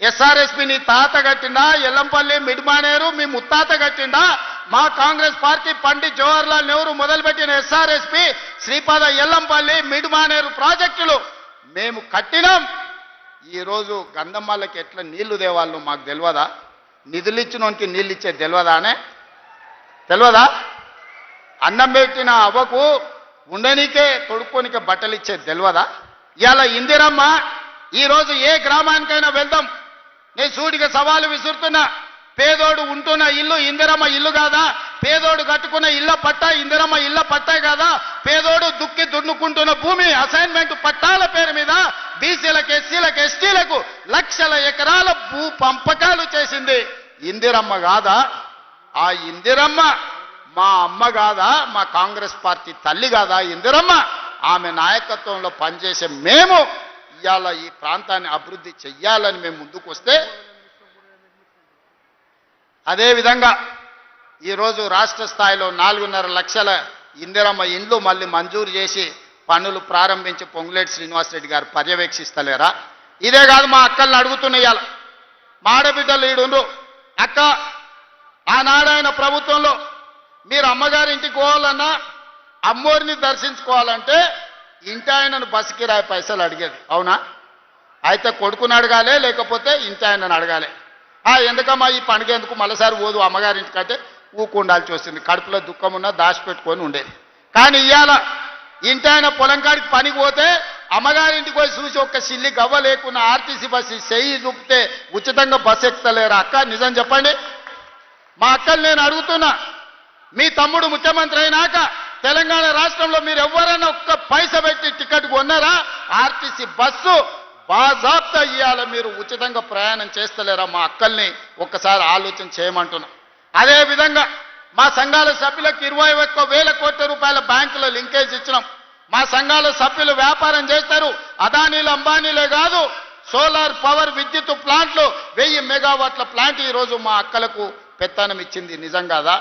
SRSP నీ తాత కట్టిండా, ఎల్లంపల్లి మిడ్మానేరు మీ ముత్తాత కట్టిండా? మా కాంగ్రెస్ పార్టీ పండిత్ జవహర్లాల్ నెహ్రూ మొదలుపెట్టిన ఎస్ఆర్ఎస్పి, శ్రీపాద ఎల్లంపల్లి, మిడ్మానేరు ప్రాజెక్టులు మేము కట్టినాం. ఈరోజు గంధమ్మలకి ఎట్లా నీళ్లు దేవాళ్ళు మాకు తెలియదా? నిధులు ఇచ్చినోనికి నీళ్ళు ఇచ్చేది తెలియదా? అన్నం పెట్టిన అవ్వకు ఉండనీకే తొడుక్కోనికే బట్టలు ఇచ్చేది తెలియదా? ఇవాళ ఇందిరమ్మ ఈరోజు ఏ గ్రామానికైనా వెళ్దాం, నేను సూటిగా సవాలు విసురుతున్నా. పేదోడు ఉంటున్న ఇల్లు ఇందిరమ్మ ఇల్లు కాదా? పేదోడు కట్టుకున్న ఇళ్ల పట్టా ఇందిరమ్మ ఇళ్ల పట్టే కాదా? పేదోడు దుక్కి దున్నుకుంటున్న భూమి అసైన్మెంట్ పట్టాల పేరు మీద బీసీలకు, ఎస్సీలకు, ఎస్టీలకు లక్షల ఎకరాల భూ పంపకాలు చేసింది ఇందిరమ్మ కాదా? ఆ ఇందిరమ్మ మా అమ్మ కాదా? మా కాంగ్రెస్ పార్టీ తల్లి కాదా ఇందిరమ్మ? ఆమె నాయకత్వంలో పనిచేసే మేము ఇవాళ ఈ ప్రాంతాన్ని అభివృద్ధి చెయ్యాలని మేము ముందుకు వస్తే, అదేవిధంగా ఈరోజు రాష్ట్ర స్థాయిలో 4.5 లక్షల ఇందిరమ్మ ఇండ్లు మళ్ళీ మంజూరు చేసి పనులు ప్రారంభించి పొంగులేటి శ్రీనివాసరెడ్డి గారు పర్యవేక్షిస్తలేరా? ఇదే కాదు, మా అక్కల్ని అడుగుతున్నాయాల, మా ఆడబిడ్డలు ఈడుండ్రు. అక్క, ఆనాడైన ప్రభుత్వంలో మీరు అమ్మగారి ఇంటికి పోవాలన్నా, అమ్మోరిని దర్శించుకోవాలంటే ఇంటి ఆయనను బస్సు కిరాయి పైసలు అడిగేది, అవునా? అయితే కొడుకుని అడగాలి, లేకపోతే ఇంటి ఆయనను అడగాలి. ఎందుకమ్మా ఈ పండుగ ఎందుకు మళ్ళీసారి పోదు అమ్మగారింటికంటే ఊకుండాల్సి వస్తుంది, కడుపులో దుఃఖం ఉన్నా దాచిపెట్టుకొని ఉండేది. కానీ ఇవాళ ఇంటి ఆయన పొలం కాడికి పనికి పోతే అమ్మగారింటికి పోయి చూసి ఒక్క సిల్లి గవ్వ లేకున్నా ఆర్టీసీ బస్సు చెయ్యి చూపితే ఉచితంగా బస్సు ఎక్కుతలేరా? అక్క నిజం చెప్పండి. మా అక్కలు నేను అడుగుతున్నా, మీ తమ్ముడు ముఖ్యమంత్రి అయినాక తెలంగాణ రాష్ట్రంలో మీరు ఎవరైనా ఒక్క పైస పెట్టి టికెట్ కొన్నారా? ఆర్టీసీ బస్సు బాజాబ్తా ఇయ్యాల మీరు ఉచితంగా ప్రయాణం చేస్తలేరా? మా అక్కల్ని ఒక్కసారి ఆలోచన చేయమంటున్నా. అదేవిధంగా మా సంఘాల సభ్యులకు 21,000 కోట్ల రూపాయల బ్యాంకులో లింకేజ్ ఇచ్చినాం. మా సంఘాల సభ్యులు వ్యాపారం చేస్తారు, అదానీలు అంబానీలే కాదు, సోలార్ పవర్ విద్యుత్ ప్లాంట్లు 1000 మెగావాట్ల ప్లాంట్ ఈరోజు మా అక్కలకు పెత్తనం ఇచ్చింది, నిజం కాదా?